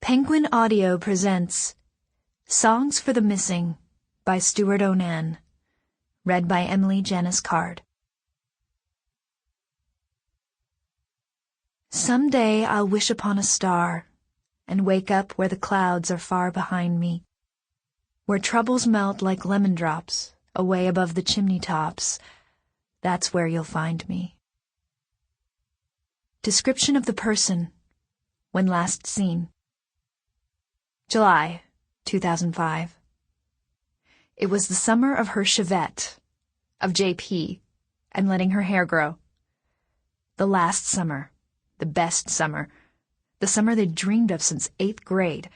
Penguin Audio presents Songs for the Missing by Stuart Onan, read by Emily Janice Card. Someday I'll wish upon a star and wake up where the clouds are far behind me, where troubles melt like lemon drops away above the chimney tops. That's where you'll find me. Description of the person when last seen. July 2005. It was the summer of her Chevette, of JP, and letting her hair grow. The last summer, the best summer, the summer they'd dreamed of since 8th grade,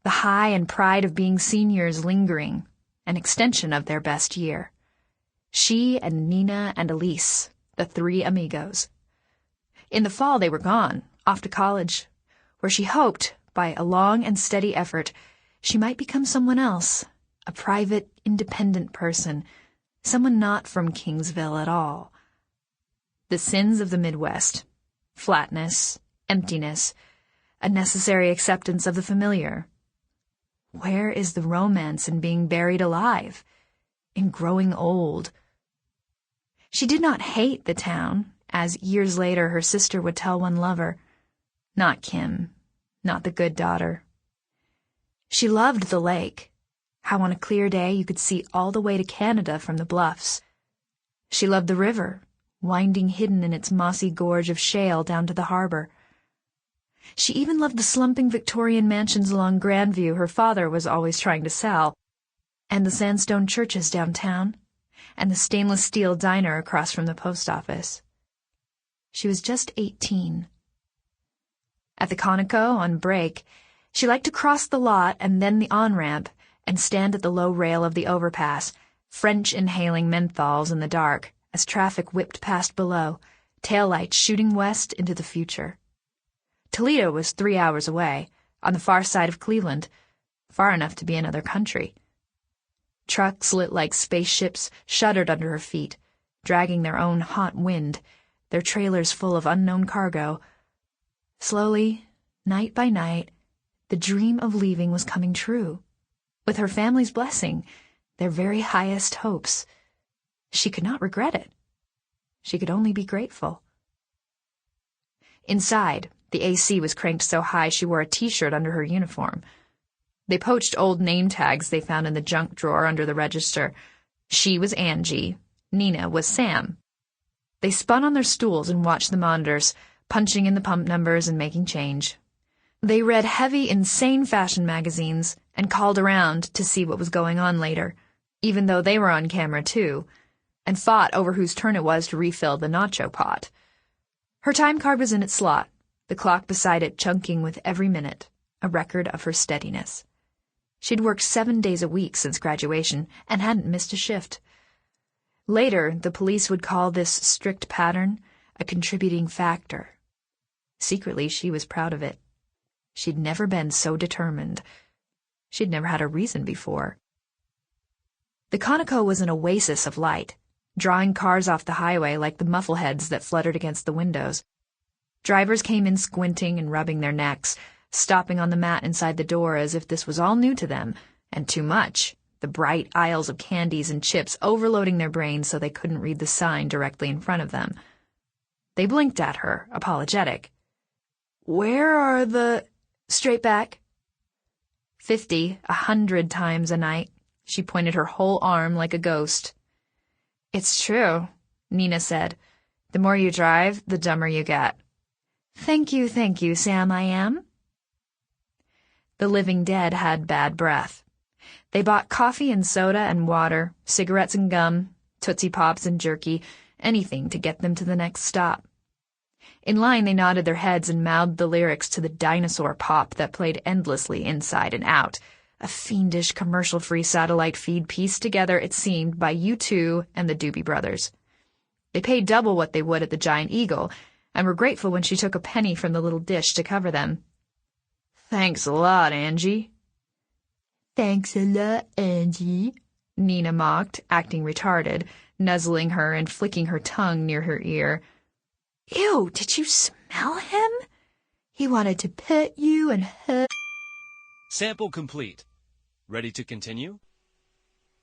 the high and pride of being seniors lingering, an extension of their best year. She and Nina and Elise, the three amigos. In the fall they were gone, off to college, where she hoped, by a long and steady effort, she might become someone else, a private, independent person, someone not from Kingsville at all. The sins of the Midwest, flatness, emptiness, a necessary acceptance of the familiar. Where is the romance in being buried alive, in growing old? She did not hate the town, as years later her sister would tell one lover. Not Kim, not the good daughter. She loved the lake, how on a clear day you could see all the way to Canada from the bluffs. She loved the river, winding hidden in its mossy gorge of shale down to the harbor. She even loved the slumping Victorian mansions along Grandview her father was always trying to sell, and the sandstone churches downtown, and the stainless steel diner across from the post office. She was just 18. At the Conoco, on break, she liked to cross the lot and then the on-ramp and stand at the low rail of the overpass, French inhaling menthols in the dark as traffic whipped past below, taillights shooting west into the future. Toledo was 3 hours away, on the far side of Cleveland, far enough to be another country. Trucks lit like spaceships shuddered under her feet, dragging their own hot wind, their trailers full of unknown cargo. Slowly, night by night, the dream of leaving was coming true. With her family's blessing, their very highest hopes. She could not regret it. She could only be grateful. Inside, the AC was cranked so high she wore a t-shirt under her uniform. They poached old name tags they found in the junk drawer under the register. She was Angie. Nina was Sam. They spun on their stools and watched the monitors, punching in the pump numbers and making change. They read heavy, insane fashion magazines and called around to see what was going on later, even though they were on camera too, and fought over whose turn it was to refill the nacho pot. Her time card was in its slot, the clock beside it chunking with every minute, a record of her steadiness. She'd worked 7 days a week since graduation and hadn't missed a shift. Later, the police would call this strict pattern a contributing factor. Secretly, she was proud of it. She'd never been so determined. She'd never had a reason before. The Conoco was an oasis of light, drawing cars off the highway like the muffleheads that fluttered against the windows. Drivers came in squinting and rubbing their necks, stopping on the mat inside the door as if this was all new to them, and too much, the bright aisles of candies and chips overloading their brains so they couldn't read the sign directly in front of them. They blinked at her, apologetic. "Where are the—" "Straight back." 50, 100 times a night, she pointed her whole arm like a ghost. "It's true," Nina said. "The more you drive, the dumber you get." Thank you, Sam, I am." The living dead had bad breath. They bought coffee and soda and water, cigarettes and gum, Tootsie Pops and jerky, anything to get them to the next stop. In line, they nodded their heads and mouthed the lyrics to the dinosaur pop that played endlessly inside and out, a fiendish commercial-free satellite feed pieced together, it seemed, by U2 and the Doobie Brothers. They paid double what they would at the Giant Eagle, and were grateful when she took a penny from the little dish to cover them. "Thanks a lot, Angie." "Thanks a lot, Angie," Nina mocked, acting retarded, nuzzling her and flicking her tongue near her ear. "Ew, did you smell him? He wanted to pet you and hug." Sample complete. Ready to continue?